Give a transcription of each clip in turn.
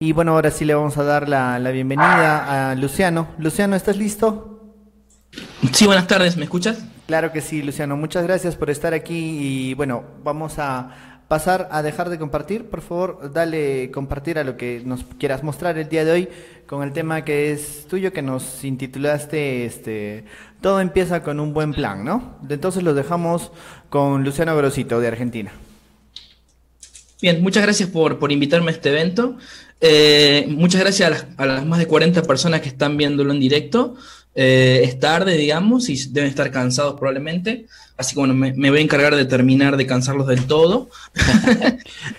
Y bueno, ahora sí le vamos a dar la bienvenida a Luciano. Luciano, ¿estás listo? Sí, buenas tardes, ¿me escuchas? Claro que sí, Luciano. Muchas gracias por estar aquí y bueno, vamos a pasar a dejar de compartir. Por favor, dale compartir a lo que nos quieras mostrar el día de hoy con el tema que es tuyo, que nos intitulaste, todo empieza con un buen plan, ¿no? Entonces lo dejamos con Luciano Grosito de Argentina. Bien, muchas gracias por invitarme a este evento. Muchas gracias a las más de 40 personas que están viéndolo en directo. Es tarde, digamos, y deben estar cansados probablemente. Así que bueno, me voy a encargar de terminar de cansarlos del todo.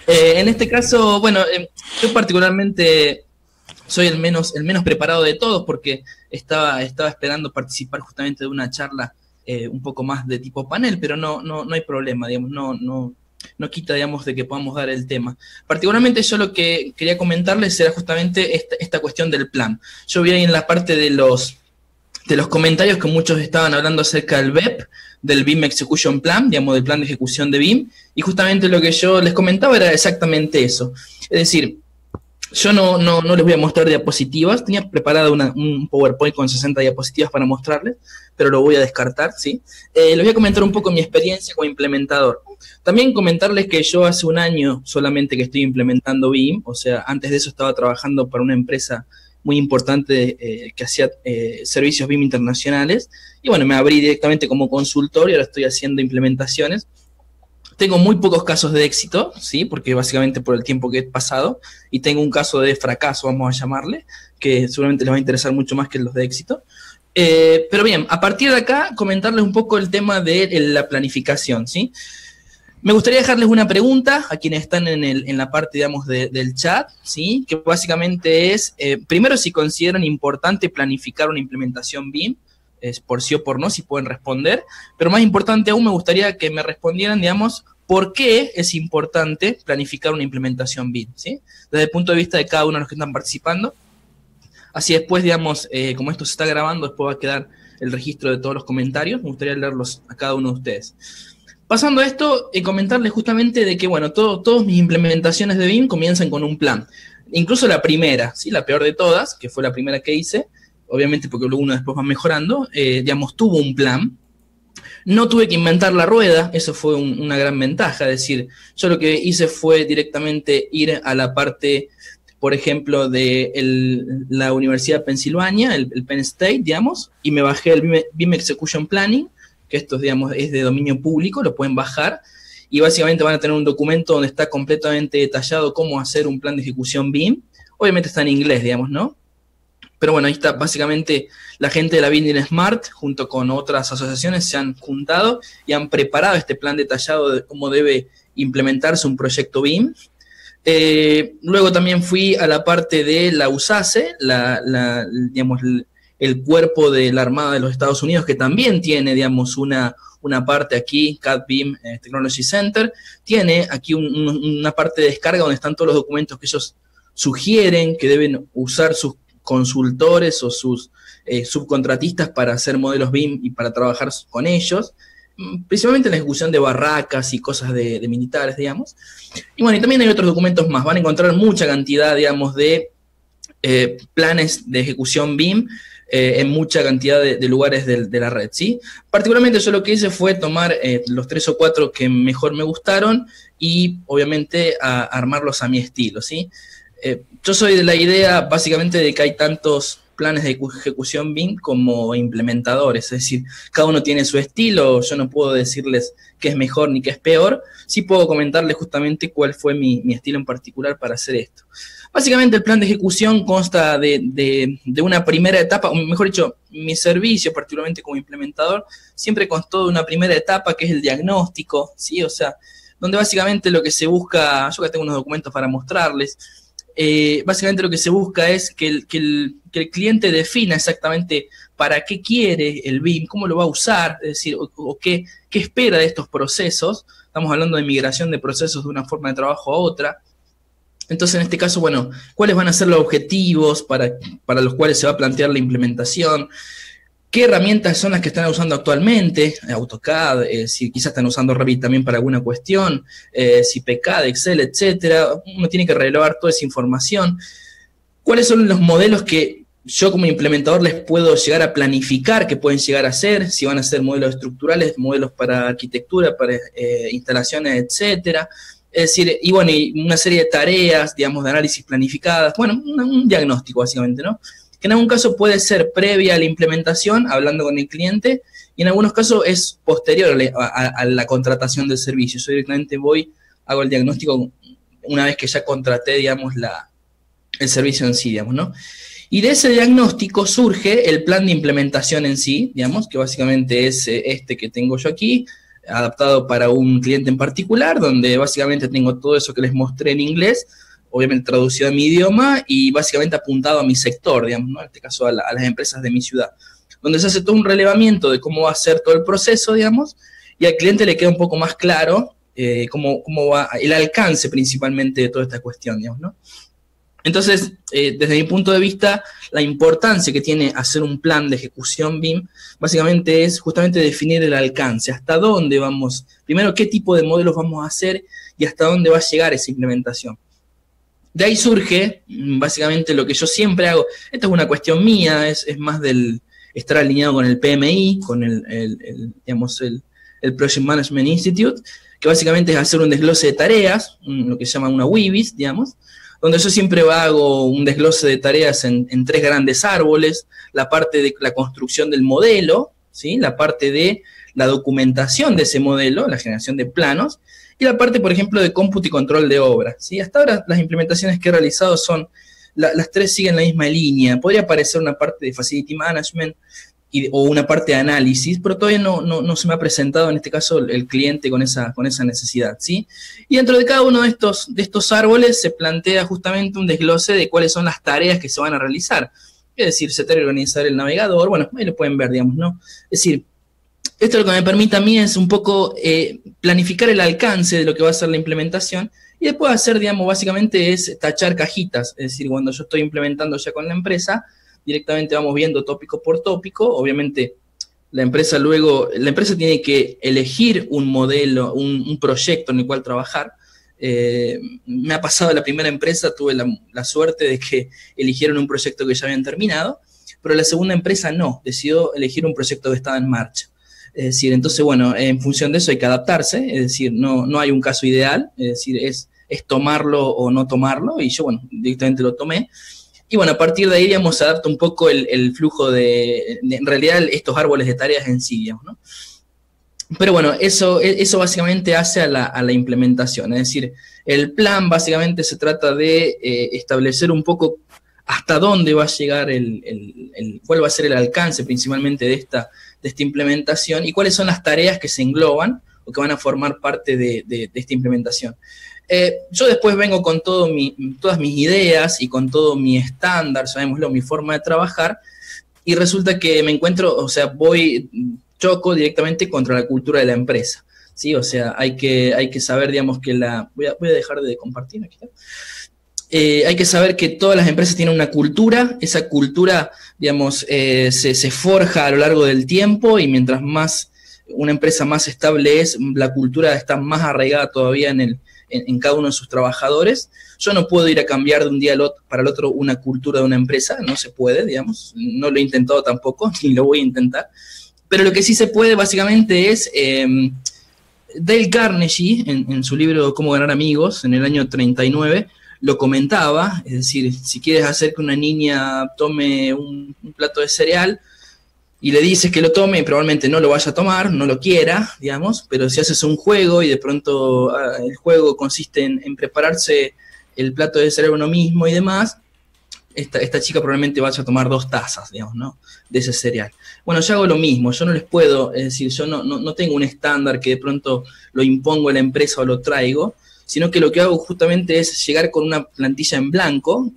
En este caso, bueno, yo particularmente soy el menos preparado de todos porque estaba esperando participar justamente de una charla un poco más de tipo panel, pero no hay problema, digamos, no quita, digamos, de que podamos dar el tema. Particularmente yo lo que quería comentarles era justamente esta cuestión del plan. Yo vi ahí en la parte de los comentarios que muchos estaban hablando acerca del BEP, del BIM Execution Plan, digamos, del plan de ejecución de BIM, y justamente lo que yo les comentaba era exactamente eso. Es decir, yo no les voy a mostrar diapositivas, tenía preparado un PowerPoint con 60 diapositivas para mostrarles, pero lo voy a descartar, ¿sí? Les voy a comentar un poco mi experiencia como implementador. También comentarles que yo hace un año solamente que estoy implementando BIM, o sea, antes de eso estaba trabajando para una empresa muy importante que hacía servicios BIM internacionales, y bueno, me abrí directamente como consultor y ahora estoy haciendo implementaciones. Tengo muy pocos casos de éxito, ¿sí? Porque básicamente por el tiempo que he pasado, y tengo un caso de fracaso, vamos a llamarle, que seguramente les va a interesar mucho más que los de éxito. Pero bien, a partir de acá, comentarles un poco el tema de la planificación, ¿sí? Me gustaría dejarles una pregunta a quienes están en la parte, digamos, del chat, ¿sí? Que básicamente es, primero, si consideran importante planificar una implementación BIM, es por sí o por no, si pueden responder, pero más importante aún me gustaría que me respondieran, digamos, por qué es importante planificar una implementación BIM, ¿sí? Desde el punto de vista de cada uno de los que están participando. Así después, digamos, como esto se está grabando, después va a quedar el registro de todos los comentarios, me gustaría leerlos a cada uno de ustedes. Pasando a esto, comentarles justamente de que, bueno, todas mis implementaciones de BIM comienzan con un plan. Incluso la primera, ¿sí? La peor de todas, que fue la primera que hice, obviamente porque luego uno después va mejorando, digamos, tuvo un plan. No tuve que inventar la rueda, eso fue una gran ventaja, es decir, yo lo que hice fue directamente ir a la parte, por ejemplo, de la Universidad de Pensilvania, el Penn State, digamos, y me bajé el BIM Execution Planning, que esto, digamos, es de dominio público, lo pueden bajar, y básicamente van a tener un documento donde está completamente detallado cómo hacer un plan de ejecución BIM. Obviamente está en inglés, digamos, ¿no? Pero bueno, ahí está, básicamente la gente de la Building Smart, junto con otras asociaciones, se han juntado y han preparado este plan detallado de cómo debe implementarse un proyecto BIM. Luego también fui a la parte de la USACE, digamos, el cuerpo de la Armada de los Estados Unidos, que también tiene, digamos, una parte aquí, CAD BIM Technology Center, tiene aquí una parte de descarga donde están todos los documentos que ellos sugieren que deben usar sus consultores o sus subcontratistas para hacer modelos BIM y para trabajar con ellos, principalmente en la ejecución de barracas y cosas de militares, digamos. Y bueno, y también hay otros documentos más. Van a encontrar mucha cantidad, digamos, de planes de ejecución BIM en mucha cantidad de lugares de la red, ¿sí? Particularmente yo lo que hice fue tomar los 3 o 4 que mejor me gustaron y obviamente armarlos a mi estilo, ¿sí? Yo soy de la idea básicamente de que hay tantos planes de ejecución BIM como implementadores, es decir, cada uno tiene su estilo, yo no puedo decirles qué es mejor ni qué es peor, sí puedo comentarles justamente cuál fue mi estilo en particular para hacer esto. Básicamente el plan de ejecución consta de una primera etapa, o mejor dicho, mi servicio, particularmente como implementador, siempre constó de una primera etapa que es el diagnóstico, ¿sí? O sea, donde básicamente lo que se busca, yo acá tengo unos documentos para mostrarles, básicamente lo que se busca es que el cliente defina exactamente para qué quiere el BIM, cómo lo va a usar, es decir, o qué espera de estos procesos. Estamos hablando de migración de procesos de una forma de trabajo a otra. Entonces, en este caso, bueno, ¿cuáles van a ser los objetivos para los cuales se va a plantear la implementación? ¿Qué herramientas son las que están usando actualmente? AutoCAD, si quizás están usando Revit también para alguna cuestión, si PCAD, Excel, etcétera. Uno tiene que relevar toda esa información. cuáles son los modelos que yo como implementador les puedo llegar a planificar, que pueden llegar a ser, si van a ser modelos estructurales, modelos para arquitectura, para instalaciones, etcétera. Es decir, y bueno, y una serie de tareas, digamos, de análisis planificadas, bueno, un diagnóstico básicamente, ¿no? Que en algún caso puede ser previa a la implementación, hablando con el cliente, y en algunos casos es posterior a la contratación del servicio. Yo directamente hago el diagnóstico una vez que ya contraté, digamos, el servicio en sí, digamos, ¿no? Y de ese diagnóstico surge el plan de implementación en sí, digamos, que básicamente es este que tengo yo aquí, adaptado para un cliente en particular, donde básicamente tengo todo eso que les mostré en inglés, obviamente traducido a mi idioma y básicamente apuntado a mi sector, digamos, ¿no? En este caso a las empresas de mi ciudad, donde se hace todo un relevamiento de cómo va a ser todo el proceso, digamos, y al cliente le queda un poco más claro cómo va el alcance principalmente de toda esta cuestión, digamos, ¿no? Entonces, desde mi punto de vista, la importancia que tiene hacer un plan de ejecución BIM, básicamente es justamente definir el alcance, hasta dónde vamos, primero qué tipo de modelos vamos a hacer y hasta dónde va a llegar esa implementación. De ahí surge, básicamente, lo que yo siempre hago. Esta es una cuestión mía, es más del estar alineado con el PMI, con digamos, el Project Management Institute, que básicamente es hacer un desglose de tareas, lo que se llama una WIBIS, digamos, donde yo siempre hago un desglose de tareas en 3 grandes árboles: la parte de la construcción del modelo, ¿sí? La parte de la documentación de ese modelo, la generación de planos, y la parte, por ejemplo, de cómputo y control de obra, ¿sí? Hasta ahora las implementaciones que he realizado las 3 siguen la misma línea. Podría aparecer una parte de Facility Management o una parte de análisis, pero todavía no se me ha presentado en este caso el cliente con esa necesidad, ¿sí? Y dentro de cada uno de estos árboles se plantea justamente un desglose de cuáles son las tareas que se van a realizar. Es decir, setear y organizar el navegador, bueno, ahí lo pueden ver, digamos, ¿no? Es decir, esto lo que me permite a mí es un poco planificar el alcance de lo que va a ser la implementación, y después hacer, digamos, básicamente es tachar cajitas. Es decir, cuando yo estoy implementando ya con la empresa, directamente vamos viendo tópico por tópico. Obviamente la empresa tiene que elegir un modelo, un proyecto en el cual trabajar. Me ha pasado en la primera empresa, tuve la suerte de que eligieron un proyecto que ya habían terminado, pero la segunda empresa no, decidió elegir un proyecto que estaba en marcha. Es decir, entonces, bueno, en función de eso hay que adaptarse. Es decir, no hay un caso ideal, es decir, es tomarlo o no tomarlo, y yo, bueno, directamente lo tomé. Y bueno, a partir de ahí, digamos, se adapta un poco el flujo en realidad, estos árboles de tareas en sí, digamos, ¿no? Pero bueno, eso básicamente hace a la implementación. Es decir, el plan básicamente se trata de establecer un poco hasta dónde va a llegar cuál va a ser el alcance principalmente de esta implementación, y cuáles son las tareas que se engloban o que van a formar parte de esta implementación. Yo después vengo con todas mis ideas y con todo mi estándar, sabémoslo, mi forma de trabajar, y resulta que me encuentro, o sea, choco directamente contra la cultura de la empresa, ¿sí? O sea, hay que saber, digamos, que voy a dejar de compartir aquí. Hay que saber que todas las empresas tienen una cultura. Esa cultura, digamos, se forja a lo largo del tiempo, y mientras más una empresa más estable es, la cultura está más arraigada todavía en cada uno de sus trabajadores. Yo no puedo ir a cambiar de un día para el otro una cultura de una empresa, no se puede, digamos, no lo he intentado tampoco, ni lo voy a intentar, pero lo que sí se puede básicamente es, Dale Carnegie, en su libro Cómo ganar amigos, en el año 39, lo comentaba. Es decir, si quieres hacer que una niña tome un plato de cereal, y le dices que lo tome, y probablemente no lo vaya a tomar, no lo quiera, digamos, pero si haces un juego y de pronto el juego consiste en prepararse el plato de cereal uno mismo y demás, esta chica probablemente vaya a tomar 2 tazas, digamos, ¿no?, de ese cereal. Bueno, yo hago lo mismo, yo no les puedo, es decir, yo no tengo un estándar que de pronto lo impongo a la empresa o lo traigo, sino que lo que hago justamente es llegar con una plantilla en blanco.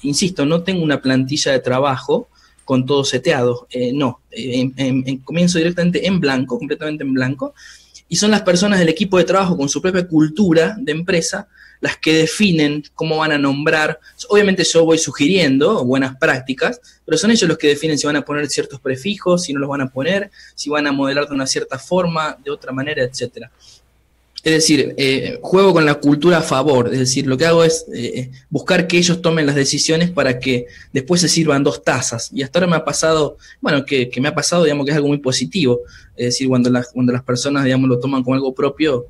Insisto, no tengo una plantilla de trabajo con todo seteado, comienzo directamente en blanco, completamente en blanco, y son las personas del equipo de trabajo con su propia cultura de empresa las que definen cómo van a nombrar. Obviamente yo voy sugiriendo buenas prácticas, pero son ellos los que definen si van a poner ciertos prefijos, si no los van a poner, si van a modelar de una cierta forma, de otra manera, etcétera. Es decir, juego con la cultura a favor, es decir, lo que hago es buscar que ellos tomen las decisiones para que después se sirvan dos tazas. Y hasta ahora me ha pasado, bueno, que me ha pasado, digamos, que es algo muy positivo. Es decir, cuando las personas, digamos, lo toman como algo propio,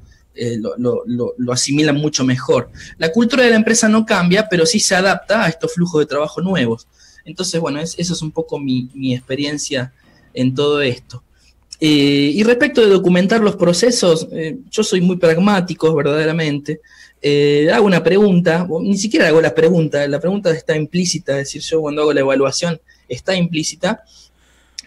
lo asimilan mucho mejor. La cultura de la empresa no cambia, pero sí se adapta a estos flujos de trabajo nuevos. Entonces, bueno, eso es un poco mi experiencia en todo esto. Y respecto de documentar los procesos, yo soy muy pragmático, verdaderamente. Hago una pregunta, o ni siquiera hago la pregunta está implícita, es decir, yo cuando hago la evaluación está implícita,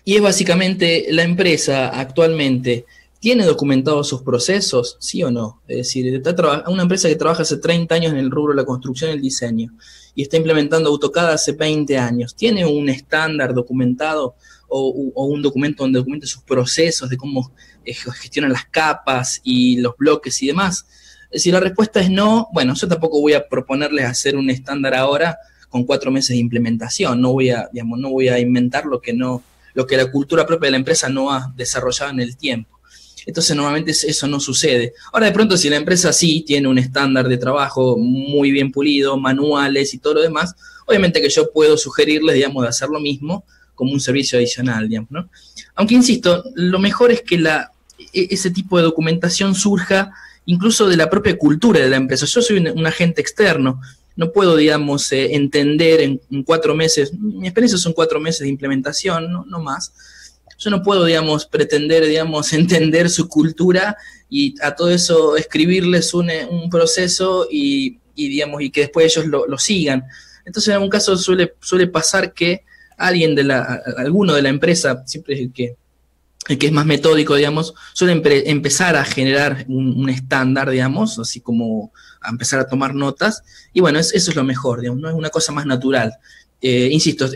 y es básicamente la empresa actualmente tiene documentados sus procesos, sí o no. Es decir, una empresa que trabaja hace 30 años en el rubro de la construcción y el diseño, y está implementando AutoCAD hace 20 años, ¿tiene un estándar documentado? O un documento donde documente sus procesos de cómo gestionan las capas y los bloques y demás. Si la respuesta es no, bueno, yo tampoco voy a proponerles hacer un estándar ahora con 4 meses de implementación. No voy a inventar lo que la cultura propia de la empresa no ha desarrollado en el tiempo. Entonces normalmente eso no sucede. Ahora de pronto si la empresa sí tiene un estándar de trabajo muy bien pulido, manuales y todo lo demás, obviamente que yo puedo sugerirles, digamos, de hacer lo mismo como un servicio adicional, digamos, ¿no? Aunque insisto, lo mejor es que ese tipo de documentación surja incluso de la propia cultura de la empresa. Yo soy un agente externo, no puedo, digamos, entender en 4 meses, mi experiencia son 4 meses de implementación, no más. Yo no puedo, digamos, pretender, digamos, entender su cultura y a todo eso escribirles un proceso y que después ellos lo sigan. Entonces, en algún caso suele pasar que alguno de la empresa, siempre es el que es más metódico, digamos, suele empezar a generar un estándar, digamos, así como a empezar a tomar notas, y bueno, eso es lo mejor, digamos, no es una cosa más natural. Insisto,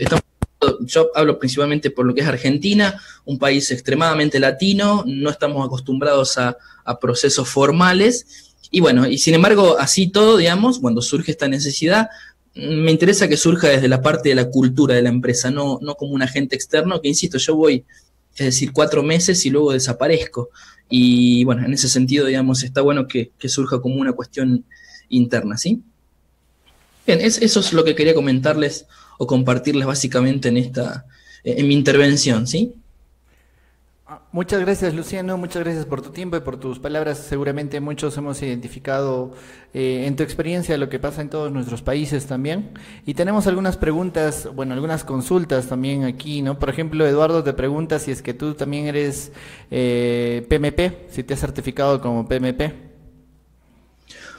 yo hablo principalmente por lo que es Argentina, un país extremadamente latino, no estamos acostumbrados a procesos formales, y bueno, y sin embargo, así todo, digamos, cuando surge esta necesidad, me interesa que surja desde la parte de la cultura de la empresa, no como un agente externo, que insisto, yo voy, es decir, 4 meses y luego desaparezco. Y bueno, en ese sentido, digamos, está bueno que surja como una cuestión interna, ¿sí? Bien, eso es lo que quería comentarles o compartirles básicamente en mi intervención, ¿sí? Muchas gracias, Luciano, muchas gracias por tu tiempo y por tus palabras. Seguramente muchos hemos identificado en tu experiencia lo que pasa en todos nuestros países también. Y tenemos algunas preguntas, bueno, algunas consultas también aquí, ¿no? Por ejemplo, Eduardo te pregunta si es que tú también eres PMP, si te has certificado como PMP.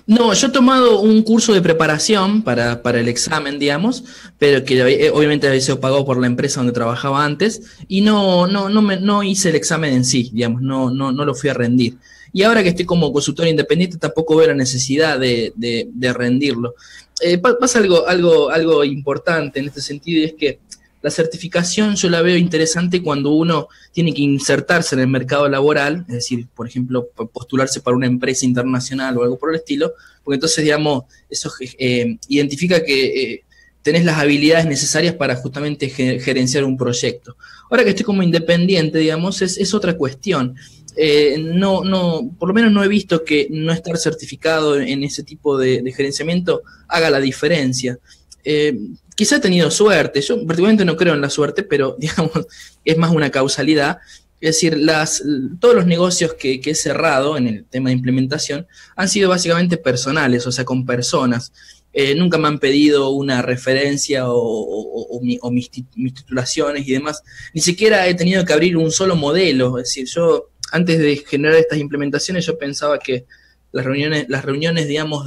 No, yo he tomado un curso de preparación para el examen, digamos, pero que obviamente había sido pagado por la empresa donde trabajaba antes, y no hice el examen en sí, digamos, no lo fui a rendir. Y ahora que estoy como consultor independiente tampoco veo la necesidad de rendirlo. Pasa algo importante en este sentido, y es que la certificación yo la veo interesante cuando uno tiene que insertarse en el mercado laboral, es decir, por ejemplo, postularse para una empresa internacional o algo por el estilo, porque entonces, digamos, eso identifica que tenés las habilidades necesarias para justamente gerenciar un proyecto. Ahora que estoy como independiente, digamos, es otra cuestión. Por lo menos no he visto que no estar certificado en ese tipo de gerenciamiento haga la diferencia. Quizá he tenido suerte, yo particularmente no creo en la suerte, pero digamos, es más una causalidad. Es decir, todos los negocios que he cerrado en el tema de implementación han sido básicamente personales, o sea, con personas. Nunca me han pedido una referencia o mis titulaciones y demás. Ni siquiera he tenido que abrir un solo modelo. Es decir, yo antes de generar estas implementaciones yo pensaba que las reuniones, digamos,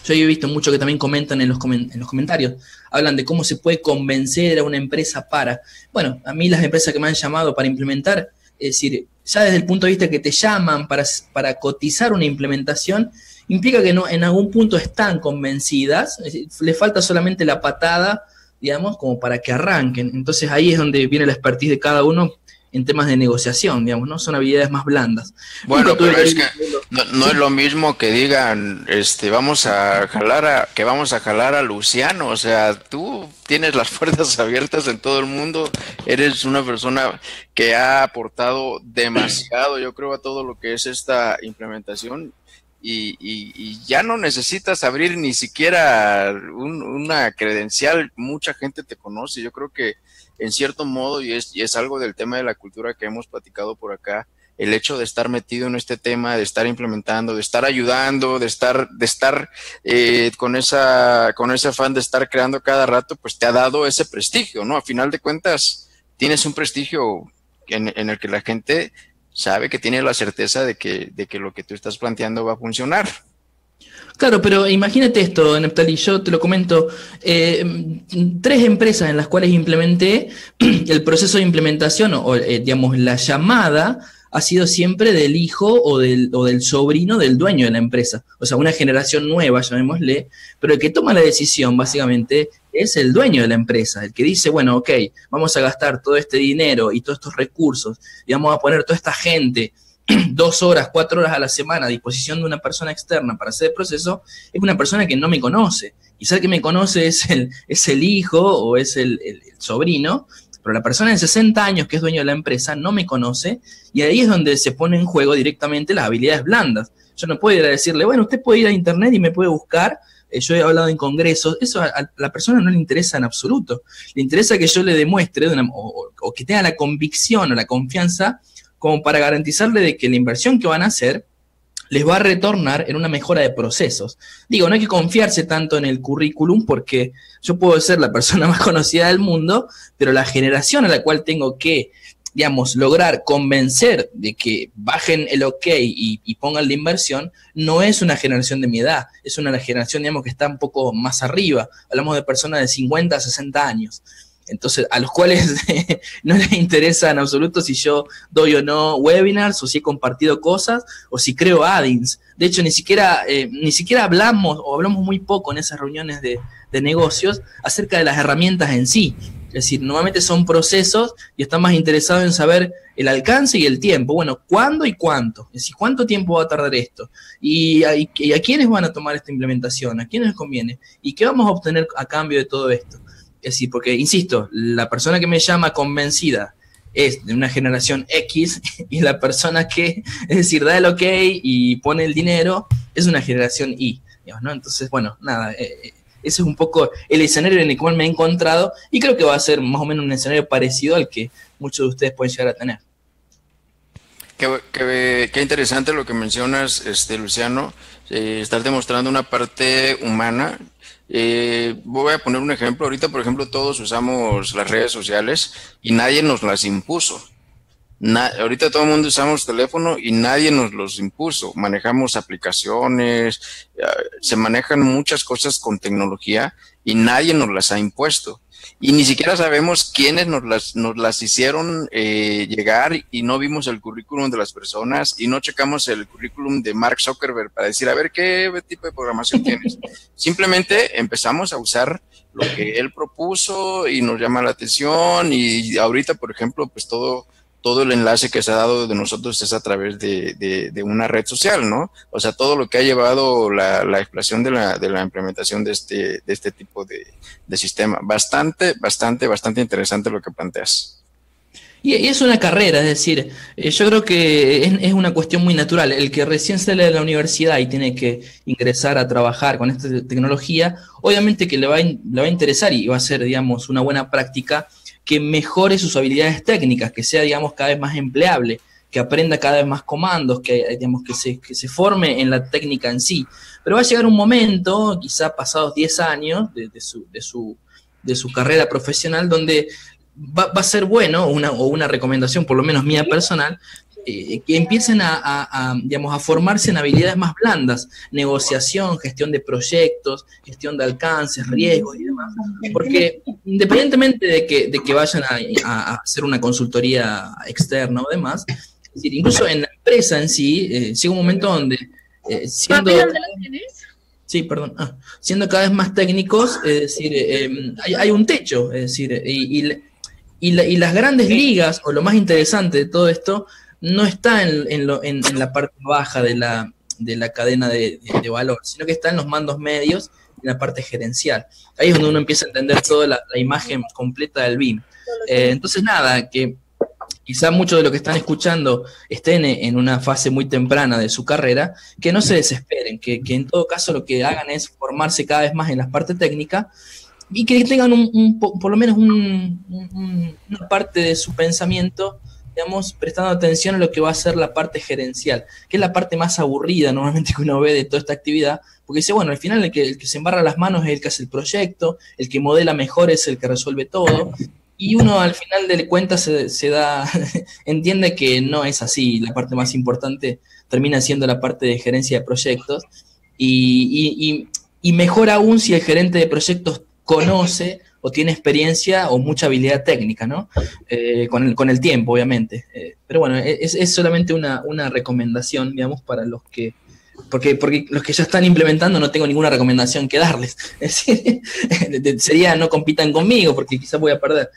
yo he visto mucho que también comentan en los comentarios, hablan de cómo se puede convencer a una empresa para. Bueno, a mí las empresas que me han llamado para implementar, es decir, ya desde el punto de vista que te llaman para cotizar una implementación, implica que no, en algún punto están convencidas, es decir, le falta solamente la patada, digamos, como para que arranquen. Entonces ahí es donde viene la expertise de cada uno en temas de negociación, digamos, ¿no? Son habilidades más blandas. Bueno, pero es que no es lo mismo que digan, vamos a jalar a Luciano. O sea, tú tienes las puertas abiertas en todo el mundo, eres una persona que ha aportado demasiado, yo creo, a todo lo que es esta implementación. Y ya no necesitas abrir ni siquiera una credencial, mucha gente te conoce. Yo creo que en cierto modo, y es algo del tema de la cultura que hemos platicado por acá, el hecho de estar metido en este tema, de estar implementando, de estar ayudando, de estar con ese afán de estar creando cada rato, pues te ha dado ese prestigio, ¿no? A final de cuentas, tienes un prestigio en el que la gente sabe que tiene la certeza de que lo que tú estás planteando va a funcionar. Claro, pero imagínate esto, Neptali, yo te lo comento, 3 empresas en las cuales implementé el proceso de implementación o digamos, la llamada ha sido siempre del hijo o del sobrino del dueño de la empresa. O sea, una generación nueva, llamémosle, pero el que toma la decisión, básicamente, es el dueño de la empresa, el que dice, bueno, ok, vamos a gastar todo este dinero y todos estos recursos y vamos a poner toda esta gente 2 horas, 4 horas a la semana a disposición de una persona externa para hacer el proceso, es una persona que no me conoce. Quizá el que me conoce es el hijo o es el sobrino, pero la persona de 60 años que es dueño de la empresa no me conoce, y ahí es donde se pone en juego directamente las habilidades blandas. Yo no puedo ir a decirle, bueno, usted puede ir a internet y me puede buscar, yo he hablado en congresos, eso a la persona no le interesa en absoluto. Le interesa que yo le demuestre o que tenga la convicción o la confianza como para garantizarle de que la inversión que van a hacer les va a retornar en una mejora de procesos. Digo, no hay que confiarse tanto en el currículum porque yo puedo ser la persona más conocida del mundo, pero la generación a la cual tengo que, digamos, lograr convencer de que bajen el ok y pongan la inversión, no es una generación de mi edad, es una generación, digamos, que está un poco más arriba. Hablamos de personas de 50 a 60 años. Entonces, a los cuales no les interesa en absoluto si yo doy o no webinars, o si he compartido cosas, o si creo add-ins. De hecho, ni siquiera hablamos, o hablamos muy poco en esas reuniones de negocios, acerca de las herramientas en sí. Es decir, normalmente son procesos y están más interesados en saber el alcance y el tiempo. Bueno, ¿cuándo y cuánto? Es decir, ¿cuánto tiempo va a tardar esto? ¿Y a quiénes van a tomar esta implementación? ¿A quiénes les conviene? ¿Y qué vamos a obtener a cambio de todo esto? Es decir, porque, insisto, la persona que me llama convencida es de una generación X y la persona que, es decir, da el ok y pone el dinero es una generación Y, digamos, ¿no? Entonces, bueno, nada, ese es un poco el escenario en el cual me he encontrado y creo que va a ser más o menos un escenario parecido al que muchos de ustedes pueden llegar a tener. Qué interesante lo que mencionas, Luciano, estás demostrando una parte humana. Voy a poner un ejemplo. Ahorita, por ejemplo, todos usamos las redes sociales y nadie nos las impuso. Ahorita todo el mundo usamos teléfono y nadie nos los impuso. Manejamos aplicaciones, se manejan muchas cosas con tecnología y nadie nos las ha impuesto. Y ni siquiera sabemos quiénes nos las hicieron llegar y no vimos el currículum de las personas y no checamos el currículum de Mark Zuckerberg para decir, a ver, ¿qué tipo de programación tienes? Simplemente empezamos a usar lo que él propuso y nos llama la atención y ahorita, por ejemplo, pues todo el enlace que se ha dado de nosotros es a través de una red social, ¿no? O sea, todo lo que ha llevado la explosión de la implementación de este tipo de sistema. Bastante interesante lo que planteas. Y es una carrera, es decir, yo creo que es una cuestión muy natural. El que recién sale de la universidad y tiene que ingresar a trabajar con esta tecnología, obviamente que le va a interesar y va a ser, digamos, una buena práctica que mejore sus habilidades técnicas, que sea, digamos, cada vez más empleable, que aprenda cada vez más comandos, que, digamos, que se forme en la técnica en sí. Pero va a llegar un momento, quizá pasados 10 años de su carrera profesional, donde va a ser bueno, o una recomendación, por lo menos mía personal, que empiecen digamos, a formarse en habilidades más blandas, negociación, gestión de proyectos, gestión de alcances, riesgos y demás, porque independientemente de que vayan a hacer una consultoría externa o demás, es decir, incluso en la empresa en sí, llega un momento donde siendo... Sí, perdón. Siendo cada vez más técnicos, es decir, hay un techo, es decir, y y las grandes ligas, o lo más interesante de todo esto, no está en la parte baja de la cadena de valor, sino que está en los mandos medios, en la parte gerencial. Ahí es donde uno empieza a entender toda la imagen completa del BIM. Entonces, nada, que quizá muchos de los que están escuchando estén en una fase muy temprana de su carrera, que no se desesperen, que en todo caso lo que hagan es formarse cada vez más en la parte técnica y que tengan por lo menos una parte de su pensamiento, digamos, prestando atención a lo que va a ser la parte gerencial, que es la parte más aburrida normalmente que uno ve de toda esta actividad, porque dice, bueno, al final el que se embarra las manos es el que hace el proyecto, el que modela mejor es el que resuelve todo, y uno al final de cuentas se da, entiende que no es así, la parte más importante termina siendo la parte de gerencia de proyectos, y mejor aún si el gerente de proyectos conoce o tiene experiencia o mucha habilidad técnica, ¿no? Con el tiempo, obviamente. Pero bueno, es solamente una recomendación, digamos, para los que... Porque los que ya están implementando no tengo ninguna recomendación que darles. Es decir, sería no compitan conmigo porque quizás voy a perder.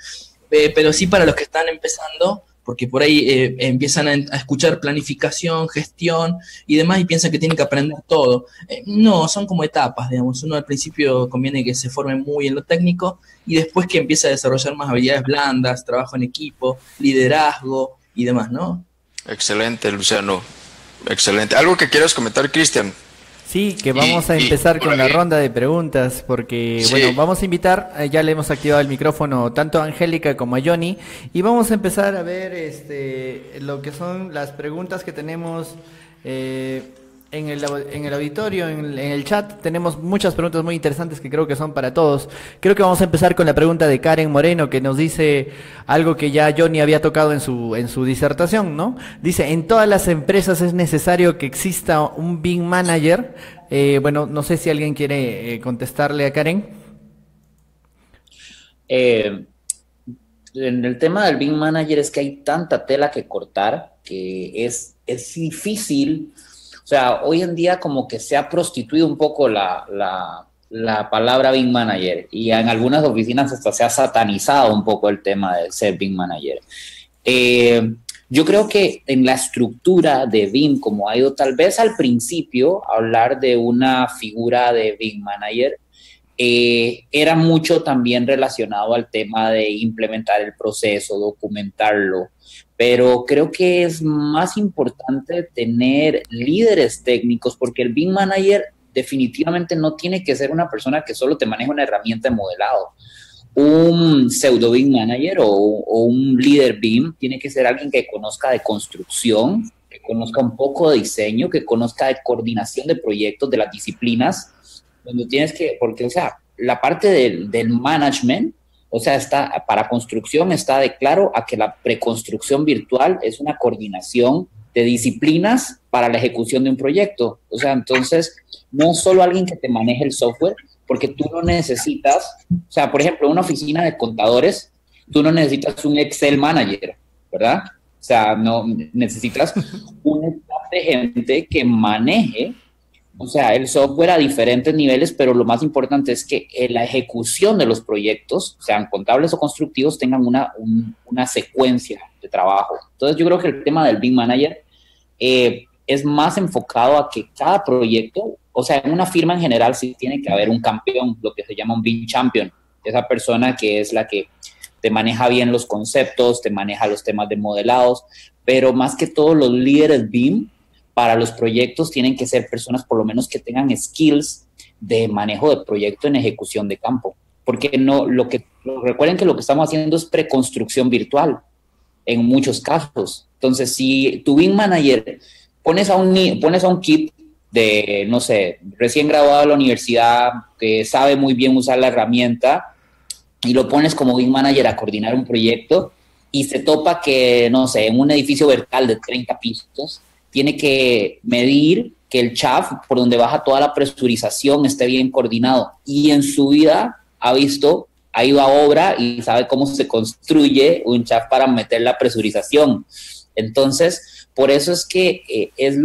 Pero sí para los que están empezando, porque por ahí empiezan a escuchar planificación, gestión y demás y piensan que tienen que aprender todo. No, son como etapas, digamos. Uno al principio conviene que se forme muy en lo técnico y después que empiece a desarrollar más habilidades blandas, trabajo en equipo, liderazgo y demás, ¿no? Excelente, Luciano. Excelente. ¿Algo que quieras comentar, Cristian? Sí, que vamos a empezar con la ronda de preguntas, porque Sí. bueno, vamos a invitar, ya le hemos activado el micrófono tanto a Angélica como a Johnny, y vamos a empezar a ver lo que son las preguntas que tenemos en el auditorio, en el chat. Tenemos muchas preguntas muy interesantes que creo que son para todos. Creo que vamos a empezar con la pregunta de Karen Moreno, que nos dice algo que ya Johnny había tocado en su disertación, ¿no? Dice, ¿en todas las empresas es necesario que exista un BIM manager? Bueno, no sé si alguien quiere contestarle a Karen. En el tema del BIM manager es que hay tanta tela que cortar que es difícil. O sea, hoy en día como que se ha prostituido un poco la palabra BIM manager y en algunas oficinas hasta se ha satanizado un poco el tema de ser BIM manager. Yo creo que en la estructura de BIM, como ha ido tal vez al principio hablar de una figura de BIM manager, era mucho también relacionado al tema de implementar el proceso, documentarlo, pero creo que es más importante tener líderes técnicos porque el BIM manager definitivamente no tiene que ser una persona que solo te maneja una herramienta de modelado. Un pseudo BIM manager o un líder BIM tiene que ser alguien que conozca de construcción, que conozca un poco de diseño, que conozca de coordinación de proyectos, de las disciplinas, donde tienes que, porque, o sea, la parte del management, o sea, para construcción está de claro a que la preconstrucción virtual es una coordinación de disciplinas para la ejecución de un proyecto. O sea, entonces, no solo alguien que te maneje el software, porque tú no necesitas, o sea, por ejemplo, una oficina de contadores, tú no necesitas un Excel manager, ¿verdad? O sea, no necesitas un staff de gente que maneje, o sea, el software a diferentes niveles, pero lo más importante es que la ejecución de los proyectos, sean contables o constructivos, tengan una secuencia de trabajo. Entonces, yo creo que el tema del BIM Manager es más enfocado a que cada proyecto, o sea, en una firma en general sí tiene que haber un campeón, lo que se llama un BIM Champion, esa persona que es la que te maneja bien los conceptos, te maneja los temas de modelados, pero más que todo los líderes BIM para los proyectos tienen que ser personas por lo menos que tengan skills de manejo de proyecto en ejecución de campo. Porque no, recuerden que lo que estamos haciendo es preconstrucción virtual en muchos casos. Entonces, si tu BIM manager pones a un kit de, no sé, recién graduado de la universidad, que sabe muy bien usar la herramienta, y lo pones como BIM manager a coordinar un proyecto, y se topa que, no sé, en un edificio vertical de 30 pisos, tiene que medir que el shaft por donde baja toda la presurización esté bien coordinado. Y en su vida ha ido a obra y sabe cómo se construye un shaft para meter la presurización. Entonces, por eso es que es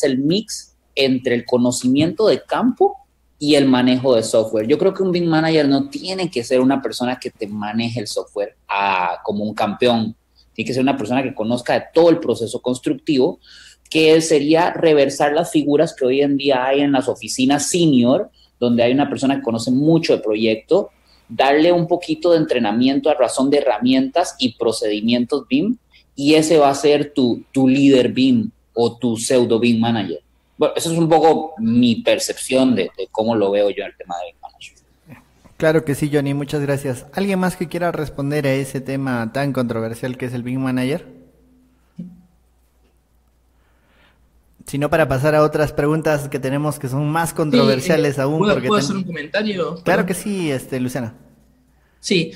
el mix entre el conocimiento de campo y el manejo de software. Yo creo que un BIM manager no tiene que ser una persona que te maneje el software como un campeón. Tiene que ser una persona que conozca de todo el proceso constructivo, que sería reversar las figuras que hoy en día hay en las oficinas senior, donde hay una persona que conoce mucho de proyecto, darle un poquito de entrenamiento a razón de herramientas y procedimientos BIM, y ese va a ser tu líder BIM o tu pseudo BIM manager. Bueno, eso es un poco mi percepción de cómo lo veo yo en el tema de BIM manager. Claro que sí, Johnny, muchas gracias. ¿Alguien más que quiera responder a ese tema tan controversial que es el BIM manager? Si no, para pasar a otras preguntas que tenemos que son más controversiales aún. ¿Puedo hacer un comentario? Claro que sí, Luciana. Sí,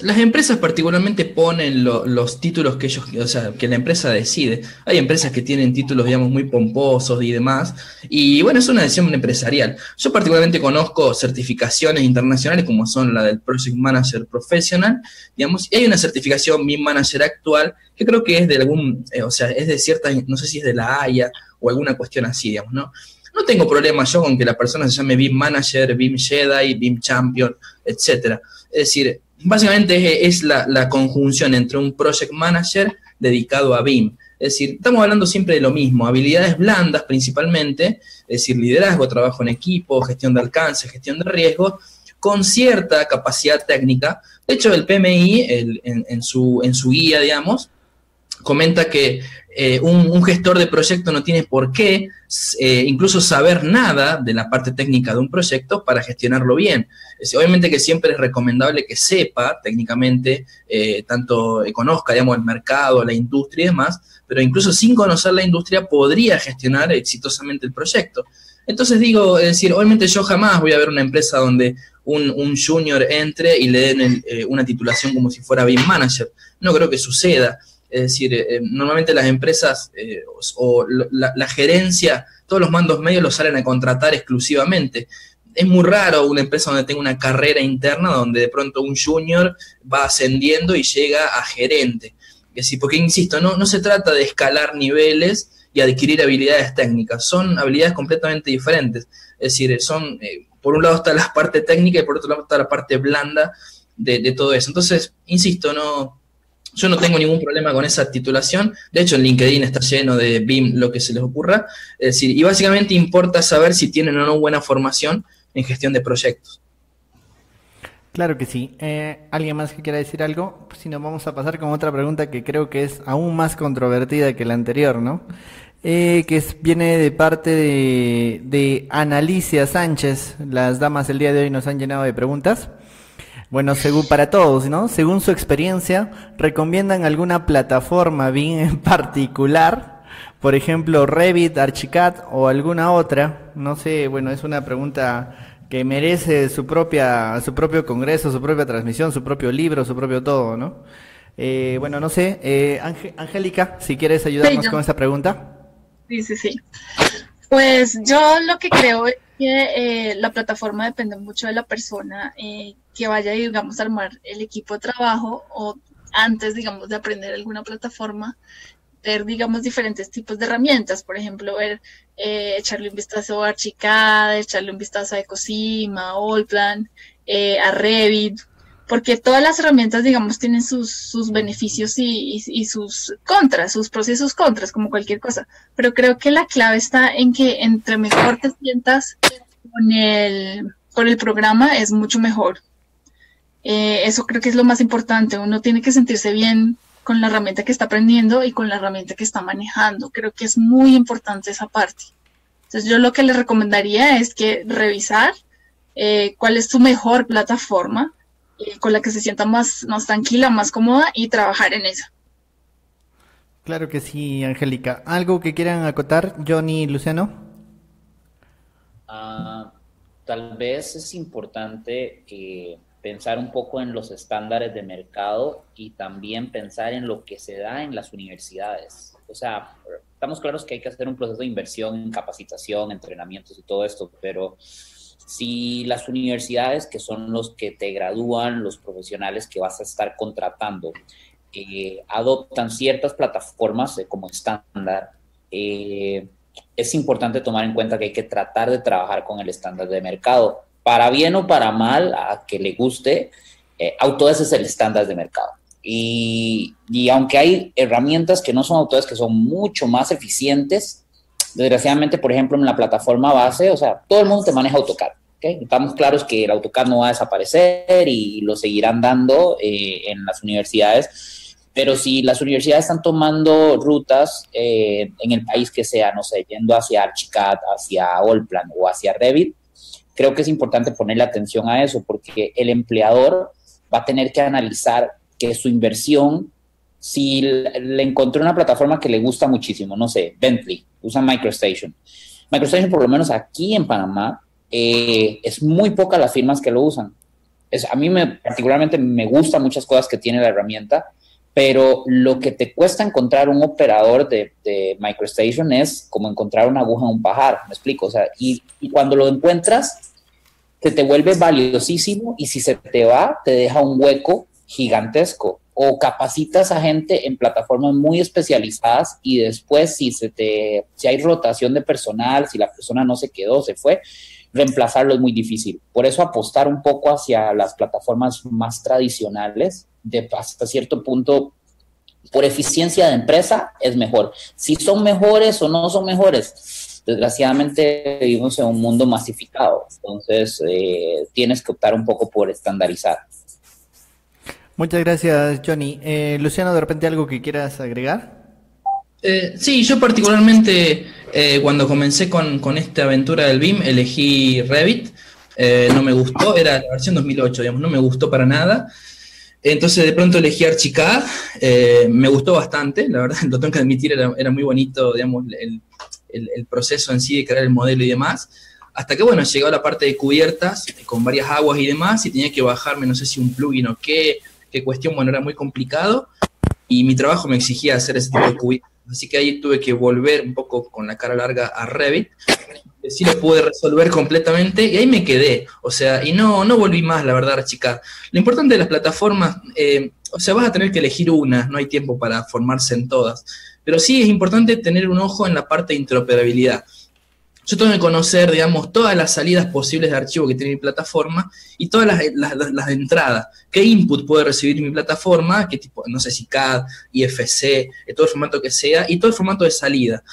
las empresas particularmente ponen los títulos que ellos, o sea, que la empresa decide. Hay empresas que tienen títulos, digamos, muy pomposos y demás, y bueno, es una decisión empresarial. Yo particularmente conozco certificaciones internacionales como son la del Project Manager Professional, digamos, y hay una certificación BIM Manager actual que creo que es de algún, o sea, es de cierta, no sé si es de la Haya o alguna cuestión así, digamos, ¿no? No tengo problema yo con que la persona se llame BIM Manager, BIM Jedi, BIM Champion, etcétera. Es decir, básicamente es la conjunción entre un Project Manager dedicado a BIM. Es decir, estamos hablando siempre de lo mismo, habilidades blandas principalmente, es decir, liderazgo, trabajo en equipo, gestión de alcance, gestión de riesgo, con cierta capacidad técnica. De hecho, el PMI, en su guía, digamos, comenta que un gestor de proyecto no tiene por qué incluso saber nada de la parte técnica de un proyecto para gestionarlo bien. Obviamente que siempre es recomendable que sepa técnicamente, tanto conozca, digamos, el mercado, la industria y demás, pero incluso sin conocer la industria podría gestionar exitosamente el proyecto. Entonces digo, es decir, obviamente yo jamás voy a ver una empresa donde un junior entre y le den una titulación como si fuera BIM Manager. No creo que suceda. Es decir, normalmente las empresas la gerencia, todos los mandos medios los salen a contratar exclusivamente. Es muy raro una empresa donde tenga una carrera interna donde de pronto un junior va ascendiendo y llega a gerente. Es decir, porque insisto, no se trata de escalar niveles y adquirir habilidades técnicas, son habilidades completamente diferentes. Es decir, por un lado está la parte técnica y por otro lado está la parte blanda de todo eso. Entonces, insisto, yo no tengo ningún problema con esa titulación. De hecho, en LinkedIn está lleno de BIM, lo que se les ocurra. Es decir, y básicamente importa saber si tienen o no buena formación en gestión de proyectos. Claro que sí. ¿Alguien más que quiera decir algo? Pues si no, vamos a pasar con otra pregunta que creo que es aún más controvertida que la anterior, ¿no? Viene de parte de Analicia Sánchez. Las damas el día de hoy nos han llenado de preguntas. Bueno, para todos, ¿no? Según su experiencia, ¿recomiendan alguna plataforma BIM en particular? Por ejemplo, Revit, Archicad o alguna otra. No sé, bueno, es una pregunta que merece su propio congreso, su propia transmisión, su propio libro, su propio todo, ¿no? Bueno, no sé, Angélica, si quieres ayudarnos con esa pregunta. Sí. Pues yo lo que creo es que la plataforma depende mucho de la persona que vaya, digamos, a armar el equipo de trabajo o antes, digamos, de aprender alguna plataforma, ver, digamos, diferentes tipos de herramientas. Por ejemplo, echarle un vistazo a Archicad, echarle un vistazo a Ecosima, a Allplan, a Revit, porque todas las herramientas, digamos, tienen sus beneficios y sus contras, sus procesos contras, como cualquier cosa. Pero creo que la clave está en que entre mejor te sientas con el programa, es mucho mejor. Eso creo que es lo más importante. Uno tiene que sentirse bien con la herramienta que está aprendiendo y con la herramienta que está manejando. Creo que es muy importante esa parte. Entonces yo lo que les recomendaría es que revisar cuál es tu mejor plataforma, con la que se sienta más tranquila, más cómoda y trabajar en eso. Claro que sí, Angélica. ¿Algo que quieran acotar, Johnny y Luciano? Tal vez es importante pensar un poco en los estándares de mercado y también pensar en lo que se da en las universidades. O sea, estamos claros que hay que hacer un proceso de inversión en capacitación, entrenamientos y todo esto, pero si las universidades, que son los que te gradúan, los profesionales que vas a estar contratando, adoptan ciertas plataformas como estándar, es importante tomar en cuenta que hay que tratar de trabajar con el estándar de mercado. Para bien o para mal, a que le guste, Autodesk es el estándar de mercado. Y aunque hay herramientas que no son Autodesk, que son mucho más eficientes, desgraciadamente, por ejemplo, en la plataforma base, o sea, todo el mundo te maneja AutoCAD. ¿Okay? Estamos claros que el AutoCAD no va a desaparecer y lo seguirán dando en las universidades, pero si las universidades están tomando rutas en el país que sea, no sé, yendo hacia Archicad, hacia Allplan o hacia Revit, creo que es importante ponerle atención a eso, porque el empleador va a tener que analizar que su inversión, si le encontró una plataforma que le gusta muchísimo, no sé, Bentley, usa MicroStation. MicroStation, por lo menos aquí en Panamá, es muy poca las firmas que lo usan. A mí particularmente me gustan muchas cosas que tiene la herramienta, pero lo que te cuesta encontrar un operador de MicroStation es como encontrar una aguja en un pajar, me explico, o sea, y cuando lo encuentras, se te vuelve valiosísimo y si se te va, te deja un hueco gigantesco. O capacitas a gente en plataformas muy especializadas y después si hay rotación de personal, si la persona no se quedó, se fue, reemplazarlo es muy difícil. Por eso apostar un poco hacia las plataformas más tradicionales, hasta cierto punto, por eficiencia de empresa, es mejor. Si son mejores o no son mejores, desgraciadamente vivimos en un mundo masificado. Entonces, tienes que optar un poco por estandarizar. Muchas gracias, Johnny. Luciano, ¿de repente algo que quieras agregar? Sí, yo particularmente cuando comencé con esta aventura del BIM elegí Revit, no me gustó, era la versión 2008, digamos, no me gustó para nada. Entonces de pronto elegí Archicad, me gustó bastante, la verdad, lo tengo que admitir, era muy bonito, digamos, el proceso en sí de crear el modelo y demás. Hasta que, bueno, llegó la parte de cubiertas con varias aguas y demás, y tenía que bajarme, no sé si un plugin o qué cuestión, bueno, era muy complicado, y mi trabajo me exigía hacer ese tipo de cubiertas. Así que ahí tuve que volver un poco con la cara larga a Revit. Sí lo pude resolver completamente y ahí me quedé. O sea, y no volví más, la verdad, Archicad. Lo importante de las plataformas, o sea, vas a tener que elegir una, no hay tiempo para formarse en todas. Pero sí es importante tener un ojo en la parte de interoperabilidad. Yo tengo que conocer, digamos, todas las salidas posibles de archivo que tiene mi plataforma y todas las de entrada. ¿Qué input puede recibir mi plataforma? ¿Qué tipo, no sé si CAD, IFC, todo el formato que sea, y todo el formato de salida?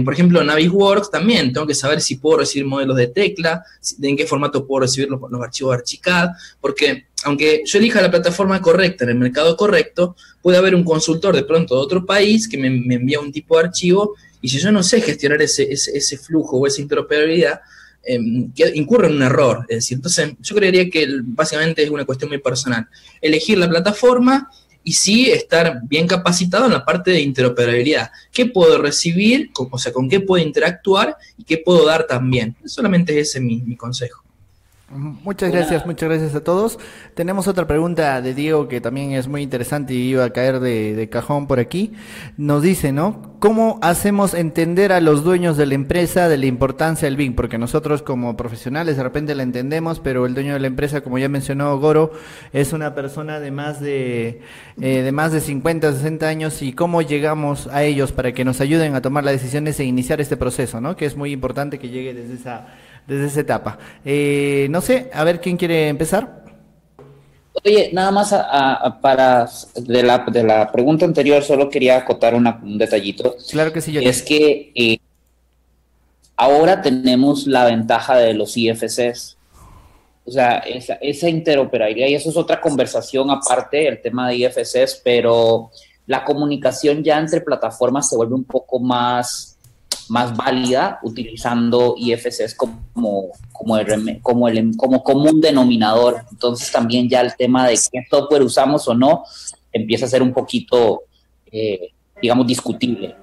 Por ejemplo, Navisworks también, tengo que saber si puedo recibir modelos de tecla, en qué formato puedo recibir los archivos de Archicad, porque aunque yo elija la plataforma correcta en el mercado correcto, puede haber un consultor de pronto de otro país que me envía un tipo de archivo, y si yo no sé gestionar ese flujo o esa interoperabilidad, incurre en un error. Es decir, entonces yo creería que básicamente es una cuestión muy personal. Elegir la plataforma y sí estar bien capacitado en la parte de interoperabilidad. ¿Qué puedo recibir? O sea, con qué puedo interactuar y qué puedo dar también. Solamente ese es mi consejo. Muchas gracias a todos. Tenemos otra pregunta de Diego que también es muy interesante y iba a caer de cajón por aquí. Nos dice, ¿no? ¿Cómo hacemos entender a los dueños de la empresa de la importancia del BIM? Porque nosotros como profesionales de repente la entendemos, pero el dueño de la empresa, como ya mencionó Goro, es una persona de más de 50, 60 años. ¿Y cómo llegamos a ellos para que nos ayuden a tomar las decisiones e iniciar este proceso, ¿no? Que es muy importante que llegue desde esa etapa. No sé, a ver quién quiere empezar. Oye, nada más de la pregunta anterior, solo quería acotar un detallito. Claro que sí, yo es que ahora tenemos la ventaja de los IFCs. O sea, esa interoperabilidad, y eso es otra conversación aparte, el tema de IFCs, pero la comunicación ya entre plataformas se vuelve un poco más válida utilizando IFCs como común denominador. Entonces también ya el tema de qué software usamos o no empieza a ser un poquito, digamos, discutible.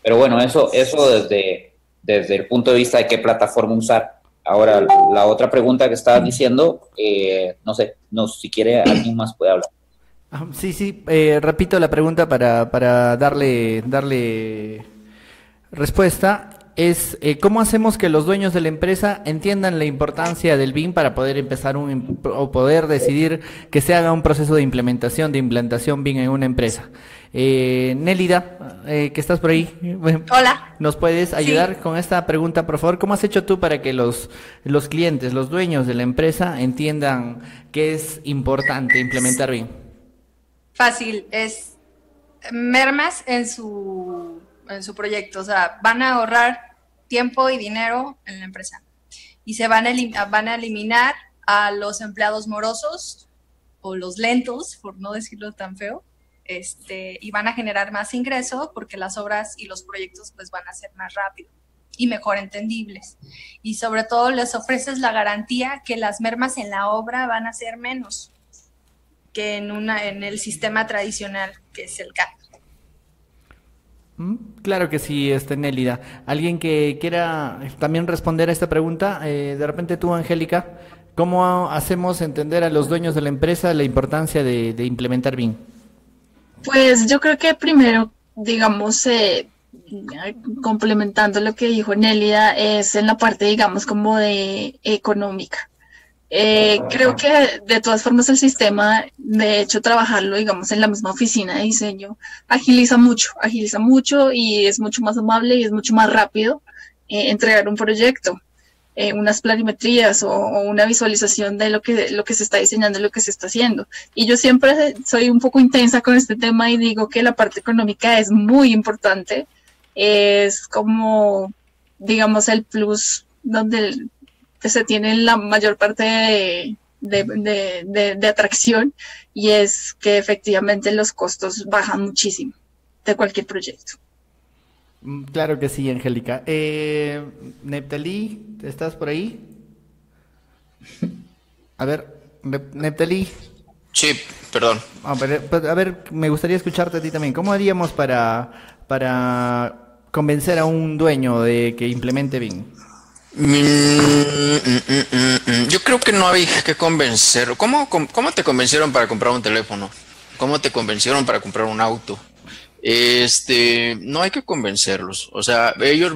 Pero bueno, eso desde el punto de vista de qué plataforma usar. Ahora, la otra pregunta que estabas diciendo, no sé, si quiere alguien más puede hablar. Sí, repito la pregunta para darle respuesta. Es ¿cómo hacemos que los dueños de la empresa entiendan la importancia del BIM para poder empezar o poder decidir que se haga un proceso de implantación BIM en una empresa? Nélida, que estás por ahí, Hola. ¿nos puedes ayudar con esta pregunta, por favor? ¿Cómo has hecho tú para que los clientes, los dueños de la empresa entiendan que es importante implementar BIM? Fácil, es mermas en su proyecto, o sea, van a ahorrar tiempo y dinero en la empresa y se van a eliminar a los empleados morosos o los lentos, por no decirlo tan feo, y van a generar más ingreso porque las obras y los proyectos pues van a ser más rápidos y mejor entendibles. Y sobre todo les ofreces la garantía que las mermas en la obra van a ser menos que en el sistema tradicional, que es el CAD. Claro que sí, Nélida. ¿Alguien que quiera también responder a esta pregunta? De repente tú, Angélica, ¿cómo hacemos entender a los dueños de la empresa la importancia de implementar BIM? Pues yo creo que primero, digamos, complementando lo que dijo Nélida, es en la parte, digamos, como de económica. Creo que de todas formas el sistema, de hecho, trabajarlo, digamos, en la misma oficina de diseño, agiliza mucho y es mucho más amable y es mucho más rápido entregar un proyecto, unas planimetrías o una visualización de lo que se está diseñando y lo que se está haciendo. Y yo siempre soy un poco intensa con este tema y digo que la parte económica es muy importante, es como, digamos, el plus donde se tiene la mayor parte de atracción, y es que efectivamente los costos bajan muchísimo de cualquier proyecto. Claro que sí, Angélica. Neftalí, ¿estás por ahí? A ver, Neftalí. Sí, perdón. A ver, me gustaría escucharte a ti también. ¿Cómo haríamos para convencer a un dueño de que implemente BIM? Yo creo que no hay que convencerlo. ¿Cómo te convencieron para comprar un teléfono? ¿Cómo te convencieron para comprar un auto? No hay que convencerlos. O sea, ellos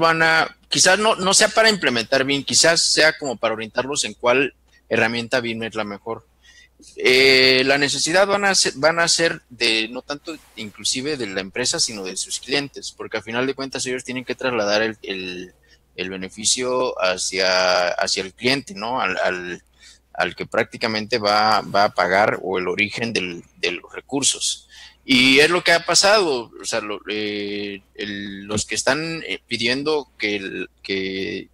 quizás no sea para implementar BIM, quizás sea como para orientarlos en cuál herramienta BIM es la mejor. La necesidad van a ser de, no tanto inclusive de la empresa, sino de sus clientes, porque al final de cuentas ellos tienen que trasladar el beneficio hacia el cliente, ¿no? Al que prácticamente va a pagar, o el origen de los recursos. Y es lo que ha pasado. O sea, los que están pidiendo que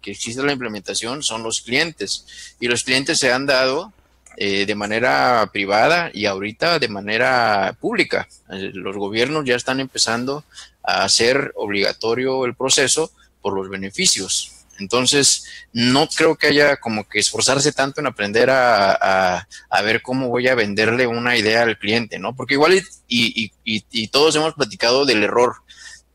exista la implementación son los clientes, y los clientes se han dado de manera privada y ahorita de manera pública. Los gobiernos ya están empezando a hacer obligatorio el proceso por los beneficios. Entonces, no creo que haya como que esforzarse tanto en aprender a ver cómo voy a venderle una idea al cliente, ¿no? Porque igual y todos hemos platicado del error.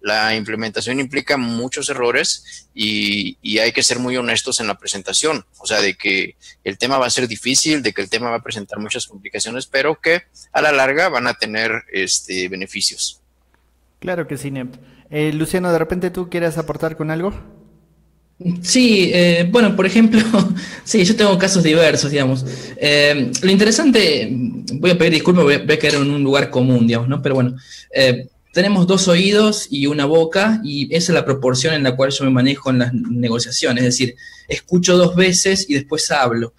La implementación implica muchos errores y hay que ser muy honestos en la presentación. O sea, de que el tema va a ser difícil, de que el tema va a presentar muchas complicaciones, pero que a la larga van a tener beneficios. Claro que sí, Nept. Luciano, ¿de repente tú quieres aportar con algo? Sí, bueno, por ejemplo, sí, yo tengo casos diversos, digamos. Lo interesante, voy a pedir disculpas, voy a caer en un lugar común, digamos, ¿no? Pero bueno, tenemos 2 oídos y una boca, y esa es la proporción en la cual yo me manejo en las negociaciones, es decir, escucho 2 veces y después hablo.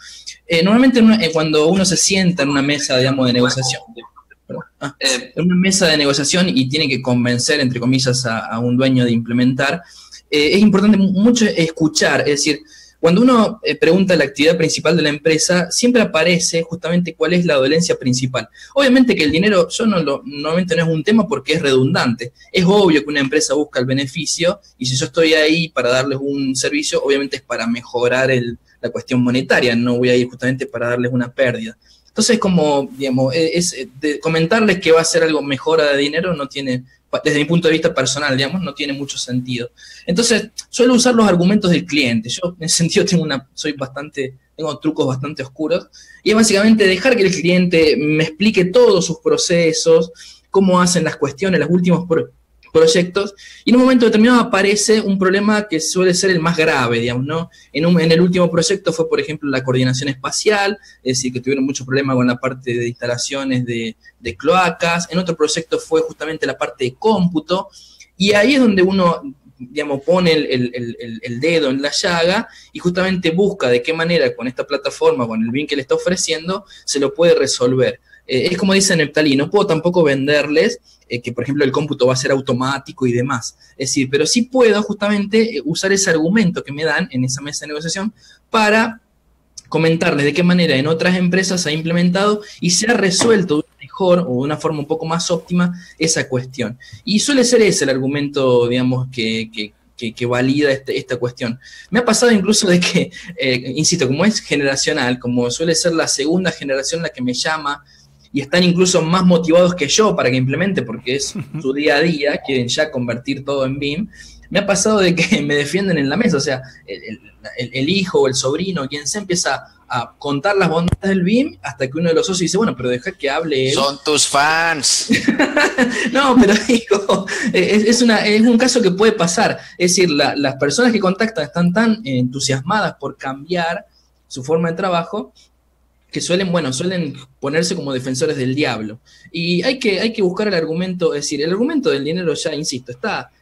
Normalmente cuando uno se sienta en una mesa, digamos, de negociación, en una mesa de negociación y tiene que convencer, entre comillas, a un dueño de implementar, es importante mucho escuchar. Es decir, cuando uno pregunta la actividad principal de la empresa, siempre aparece justamente cuál es la dolencia principal. Obviamente que el dinero, normalmente no es un tema porque es redundante. Es obvio que una empresa busca el beneficio, y si yo estoy ahí para darles un servicio, obviamente es para mejorar la cuestión monetaria, no voy a ir justamente para darles una pérdida. Entonces, como, digamos, comentarles que va a ser algo mejora de dinero no tiene, desde mi punto de vista personal, digamos, no tiene mucho sentido. Entonces, suelo usar los argumentos del cliente. Yo, en ese sentido, tengo trucos bastante oscuros, y es básicamente dejar que el cliente me explique todos sus procesos, cómo hacen las cuestiones, los últimos proyectos, y en un momento determinado aparece un problema que suele ser el más grave, digamos, ¿no? En el último proyecto fue, por ejemplo, la coordinación espacial, es decir, que tuvieron muchos problemas con la parte de instalaciones de cloacas. En otro proyecto fue justamente la parte de cómputo, y ahí es donde uno, digamos, pone el dedo en la llaga y justamente busca de qué manera con esta plataforma, con el BIM que le está ofreciendo, se lo puede resolver. Es como dice Neptalí, no puedo tampoco venderles que, por ejemplo, el cómputo va a ser automático y demás. Es decir, pero sí puedo justamente usar ese argumento que me dan en esa mesa de negociación para comentarles de qué manera en otras empresas se ha implementado y se ha resuelto mejor o de una forma un poco más óptima esa cuestión. Y suele ser ese el argumento, digamos, que valida esta cuestión. Me ha pasado incluso de que, insisto, como es generacional, como suele ser la segunda generación la que me llama y están incluso más motivados que yo para que implemente, porque es su día a día, quieren ya convertir todo en BIM, me ha pasado de que me defienden en la mesa, o sea, el hijo o el sobrino, quien se empieza a contar las bondades del BIM hasta que uno de los socios dice, bueno, pero deja que hable él. Son tus fans. No, pero digo, es un caso que puede pasar. Es decir, las personas que contactan están tan entusiasmadas por cambiar su forma de trabajo que suelen ponerse como defensores del diablo. Y hay que buscar el argumento, es decir, el argumento del dinero ya, insisto,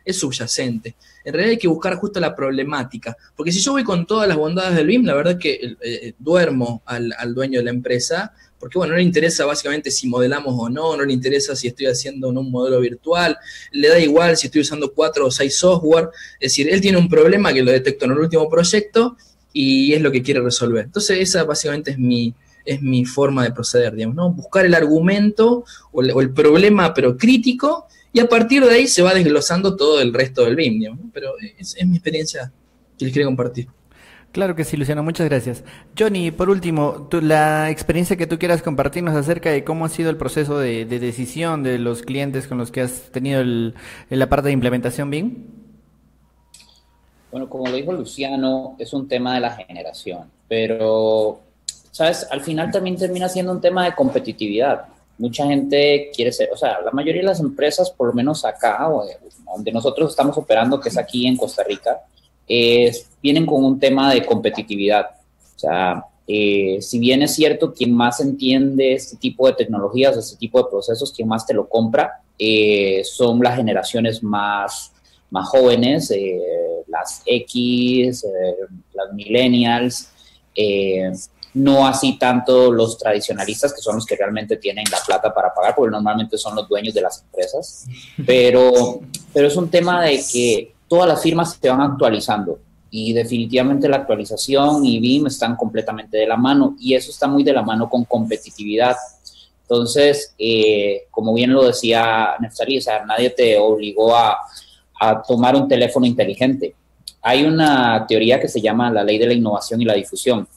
es subyacente. En realidad hay que buscar justo la problemática, porque si yo voy con todas las bondades del BIM, la verdad es que duermo al dueño de la empresa, porque bueno, no le interesa básicamente si modelamos o no le interesa si estoy haciendo un modelo virtual, le da igual si estoy usando 4 o 6 software, es decir, él tiene un problema que lo detectó en el último proyecto y es lo que quiere resolver. Entonces esa básicamente es mi forma de proceder, digamos, ¿no? Buscar el argumento o el problema, pero crítico, y a partir de ahí se va desglosando todo el resto del BIM, digamos, ¿no? Pero es mi experiencia que les quería compartir. Claro que sí, Luciano, muchas gracias. Johnny, por último, la experiencia que tú quieras compartirnos acerca de cómo ha sido el proceso de decisión de los clientes con los que has tenido en la parte de implementación BIM. Bueno, como lo dijo Luciano, es un tema de la generación, pero, ¿sabes? Al final también termina siendo un tema de competitividad. Mucha gente quiere ser, o sea, la mayoría de las empresas, por lo menos acá, o donde nosotros estamos operando, que es aquí en Costa Rica, vienen con un tema de competitividad. O sea, si bien es cierto, quien más entiende este tipo de tecnologías, este tipo de procesos, quien más te lo compra, son las generaciones más jóvenes, las X, las millennials, no así tanto los tradicionalistas, que son los que realmente tienen la plata para pagar, porque normalmente son los dueños de las empresas, pero es un tema de que todas las firmas se van actualizando y definitivamente la actualización y BIM están completamente de la mano y eso está muy de la mano con competitividad. Entonces, como bien lo decía Neptalí, o sea, nadie te obligó a tomar un teléfono inteligente. Hay una teoría que se llama la ley de la innovación y la difusión.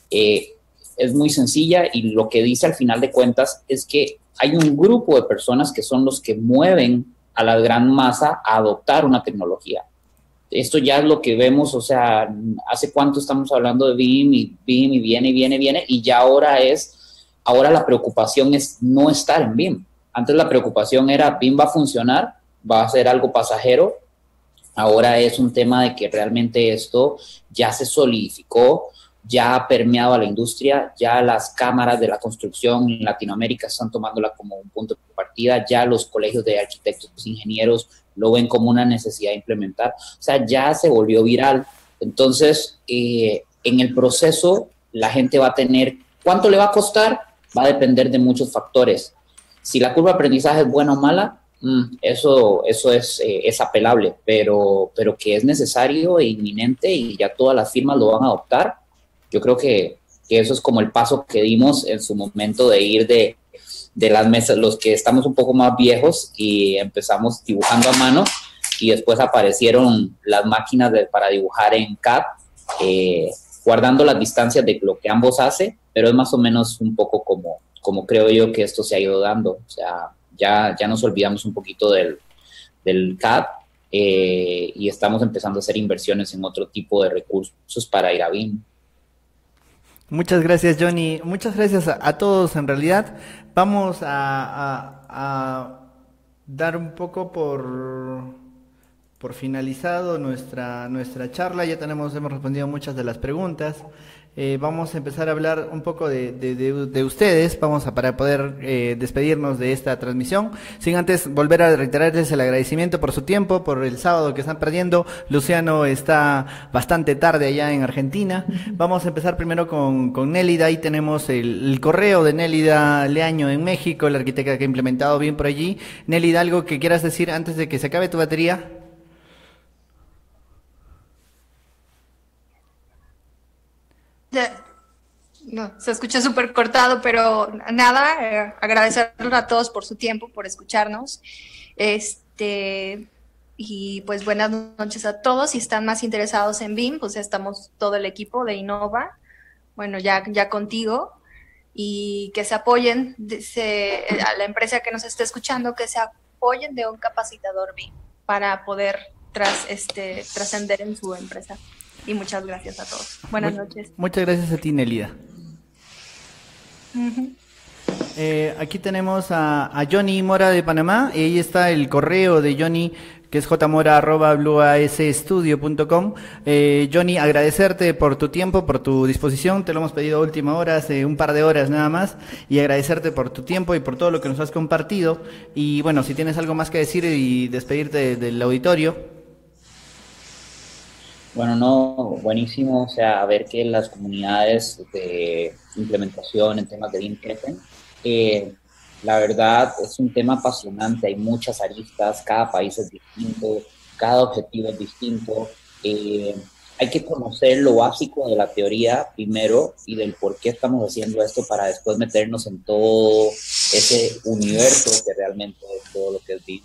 Es muy sencilla y lo que dice al final de cuentas es que hay un grupo de personas que son los que mueven a la gran masa a adoptar una tecnología. Esto ya es lo que vemos, o sea, hace cuánto estamos hablando de BIM y viene y ya ahora la preocupación es no estar en BIM. Antes la preocupación era BIM va a funcionar, va a ser algo pasajero. Ahora es un tema de que realmente esto ya se solidificó, ya ha permeado a la industria, ya las cámaras de la construcción en Latinoamérica están tomándola como un punto de partida, ya los colegios de arquitectos, ingenieros lo ven como una necesidad de implementar, o sea, ya se volvió viral. Entonces, en el proceso, la gente va a tener, ¿cuánto le va a costar? Va a depender de muchos factores. Si la curva de aprendizaje es buena o mala, eso es apelable, pero que es necesario e inminente y ya todas las firmas lo van a adoptar. Yo creo que eso es como el paso que dimos en su momento de ir de las mesas, los que estamos un poco más viejos y empezamos dibujando a mano y después aparecieron las máquinas para dibujar en CAD, guardando las distancias de lo que ambos hacen, pero es más o menos un poco como creo yo que esto se ha ido dando. O sea, ya nos olvidamos un poquito del CAD y estamos empezando a hacer inversiones en otro tipo de recursos para ir a BIM. Muchas gracias, Johnny. Muchas gracias a todos. En realidad, vamos a dar un poco por finalizado nuestra charla. Ya hemos respondido muchas de las preguntas. Vamos a empezar a hablar un poco de ustedes, para poder despedirnos de esta transmisión, sin antes volver a reiterarles el agradecimiento por su tiempo, por el sábado que están perdiendo. Luciano está bastante tarde allá en Argentina. Vamos a empezar primero con Nélida. Ahí tenemos el correo de Nélida Leaño en México, la arquitecta que ha implementado bien por allí. Nélida, ¿algo que quieras decir antes de que se acabe tu batería? No, se escucha súper cortado, pero nada, agradecerles a todos por su tiempo, por escucharnos. Y pues buenas noches a todos. Si están más interesados en BIM, pues ya estamos todo el equipo de Innova, bueno, ya contigo, y que se apoyen, a la empresa que nos esté escuchando, que se apoyen de un capacitador BIM para poder trascender en su empresa. Y muchas gracias a todos. Buenas noches. Muchas gracias a ti, Nélida. Aquí tenemos a Johnny Mora de Panamá, y ahí está el correo de Johnny, que es jmora@blueasstudio.com. Johnny, agradecerte por tu tiempo, por tu disposición. Te lo hemos pedido a última hora, hace un par de horas nada más, y agradecerte por tu tiempo y por todo lo que nos has compartido. Y bueno, si tienes algo más que decir y despedirte del auditorio. Bueno, no, buenísimo, o sea, ver que las comunidades de implementación en temas de BIM crecen. La verdad es un tema apasionante, hay muchas aristas, cada país es distinto, cada objetivo es distinto. Hay que conocer lo básico de la teoría primero y del por qué estamos haciendo esto para después meternos en todo ese universo que realmente es todo lo que es BIM.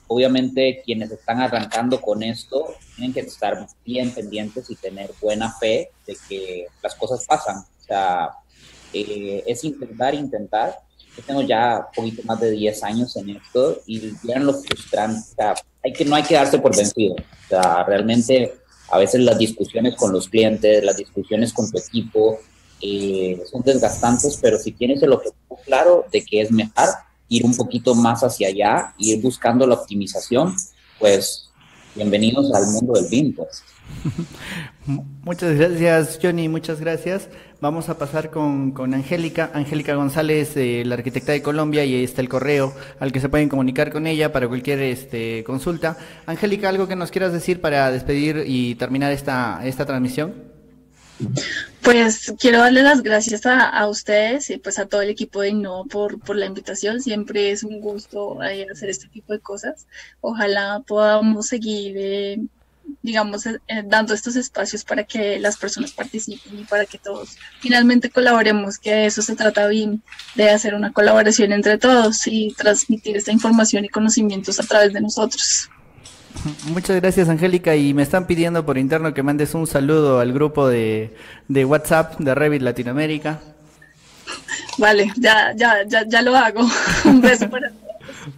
Obviamente quienes están arrancando con esto tienen que estar bien pendientes y tener buena fe de que las cosas pasan. O sea, es intentar. Yo tengo ya un poquito más de 10 años en esto y vean lo frustrante. O sea, no hay que darse por vencido. O sea, realmente a veces las discusiones con los clientes, las discusiones con tu equipo son desgastantes, pero si tienes el objetivo claro de que es mejor ir un poquito más hacia allá, ir buscando la optimización, pues bienvenidos al mundo del BIM, pues. Muchas gracias, Johnny, muchas gracias. Vamos a pasar con Angélica González, la arquitecta de Colombia, y ahí está el correo al que se pueden comunicar con ella para cualquier consulta. Angélica, ¿algo que nos quieras decir para despedir y terminar esta transmisión? Pues quiero darle las gracias a ustedes y pues a todo el equipo de Innova por la invitación. Siempre es un gusto hacer este tipo de cosas. Ojalá podamos seguir, dando estos espacios para que las personas participen y para que todos finalmente colaboremos, que de eso se trata BIM, de hacer una colaboración entre todos y transmitir esta información y conocimientos a través de nosotros. Muchas gracias, Angélica, y me están pidiendo por interno que mandes un saludo al grupo de WhatsApp de Revit Latinoamérica. Vale, ya lo hago. Un beso para todos.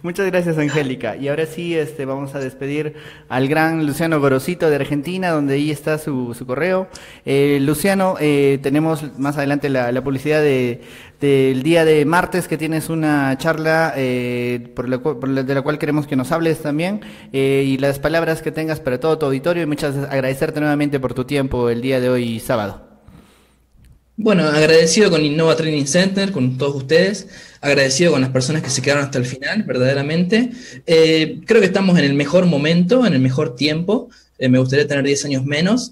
Muchas gracias, Angélica. Y ahora sí, vamos a despedir al gran Luciano Gorosito de Argentina, donde ahí está su correo. Luciano, tenemos más adelante la publicidad del día de martes, que tienes una charla de la cual queremos que nos hables también, y las palabras que tengas para todo tu auditorio, y agradecerte nuevamente por tu tiempo el día de hoy, sábado. Bueno, agradecido con Innova Training Center, con todos ustedes, agradecido con las personas que se quedaron hasta el final, verdaderamente. Creo que estamos en el mejor momento, en el mejor tiempo. Me gustaría tener 10 años menos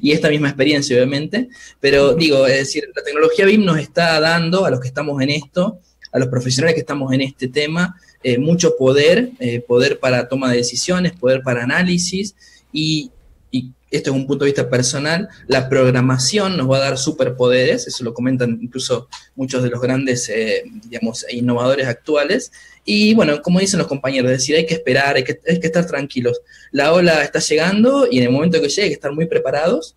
y esta misma experiencia, obviamente. Pero digo, es decir, la tecnología BIM nos está dando a los que estamos en esto, a los profesionales que estamos en este tema, mucho poder para toma de decisiones, poder para análisis, y esto es un punto de vista personal, la programación nos va a dar superpoderes, eso lo comentan incluso muchos de los grandes, innovadores actuales. Y bueno, como dicen los compañeros, es decir, hay que esperar, hay que estar tranquilos. La ola está llegando y en el momento que llegue hay que estar muy preparados,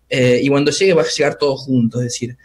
y cuando llegue va a llegar todo junto, es decir,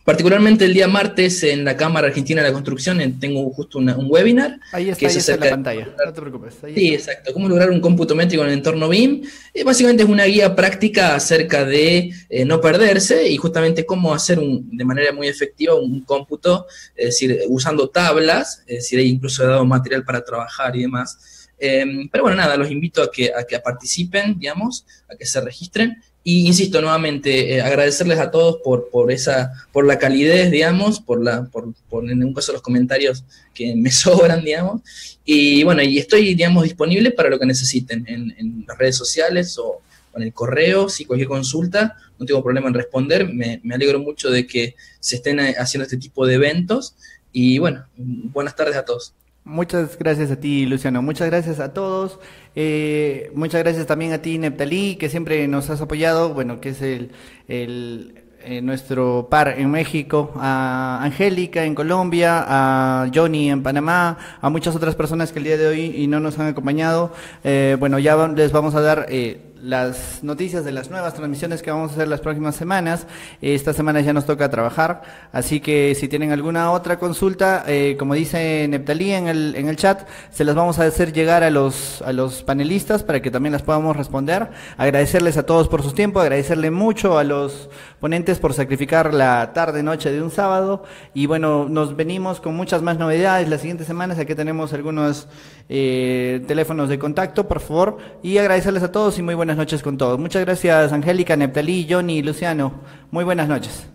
Particularmente el día martes en la Cámara Argentina de la Construcción tengo justo un webinar. Ahí que está en la de pantalla, no te preocupes. Sí, exacto. Cómo lograr un cómputo métrico en el entorno BIM. Básicamente es una guía práctica acerca de no perderse y justamente cómo hacer de manera muy efectiva un cómputo, es decir, usando tablas, es decir, incluso he dado material para trabajar y demás. Pero bueno, nada, los invito a que participen, digamos, a que se registren. Y insisto nuevamente, agradecerles a todos por la calidez, digamos, por en un caso los comentarios que me sobran, digamos. Y bueno, y estoy, digamos, disponible para lo que necesiten en las redes sociales o en el correo, si cualquier consulta, no tengo problema en responder. Me alegro mucho de que se estén haciendo este tipo de eventos. Y bueno, buenas tardes a todos. Muchas gracias a ti, Luciano. Muchas gracias a todos. Muchas gracias también a ti, Neptalí, que siempre nos has apoyado. Bueno, que es nuestro par en México, a Angélica en Colombia, a Johnny en Panamá, a muchas otras personas que el día de hoy y no nos han acompañado. Bueno, ya les vamos a dar las noticias de las nuevas transmisiones que vamos a hacer las próximas semanas. Esta semana ya nos toca trabajar, así que si tienen alguna otra consulta, como dice Neptalí en el chat, se las vamos a hacer llegar a los panelistas para que también las podamos responder. Agradecerles a todos por su tiempo, agradecerle mucho a los ponentes por sacrificar la tarde-noche de un sábado, y bueno, nos venimos con muchas más novedades las siguientes semanas. Aquí tenemos algunos teléfonos de contacto, por favor, y agradecerles a todos y muy buenas noches con todos. Muchas gracias, Angélica, Neptalí, Johnny, Luciano. Muy buenas noches.